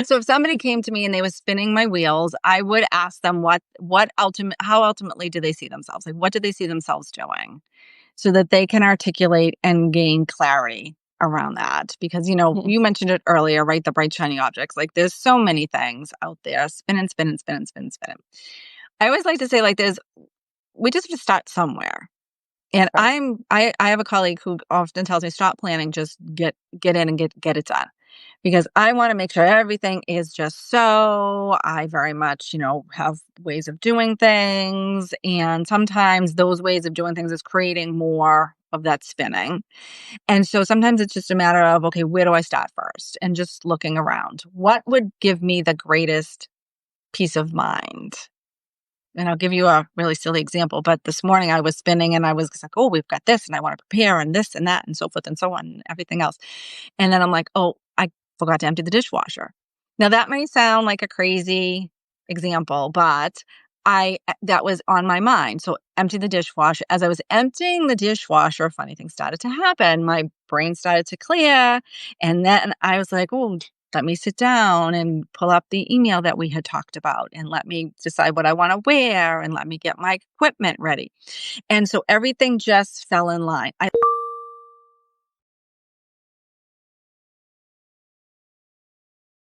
So if somebody came to me and they was spinning my wheels, I would ask them how ultimately do they see themselves? Like, what do they see themselves doing? So that they can articulate and gain clarity around that. Because, Mhm. you mentioned it earlier, right? The bright, shiny objects. Like, there's so many things out there spinning, spinning, spinning, spinning, spinning. I always like to say, like, we just have to start somewhere. And Right. I have a colleague who often tells me, stop planning, just get in and get it done. Because I want to make sure everything is just so. I very much, have ways of doing things. And sometimes those ways of doing things is creating more of that spinning. And so sometimes it's just a matter of, okay, where do I start first? And just looking around. What would give me the greatest peace of mind? And I'll give you a really silly example, but this morning I was spinning and I was like, oh, we've got this and I want to prepare and this and that and so forth and so on and everything else. And then I'm like, oh, I forgot to empty the dishwasher. Now that may sound like a crazy example, but that was on my mind. So empty the dishwasher. As I was emptying the dishwasher, funny things started to happen. My brain started to clear. And then I was like, oh, let me sit down and pull up the email that we had talked about and let me decide what I want to wear and let me get my equipment ready. And so everything just fell in line. I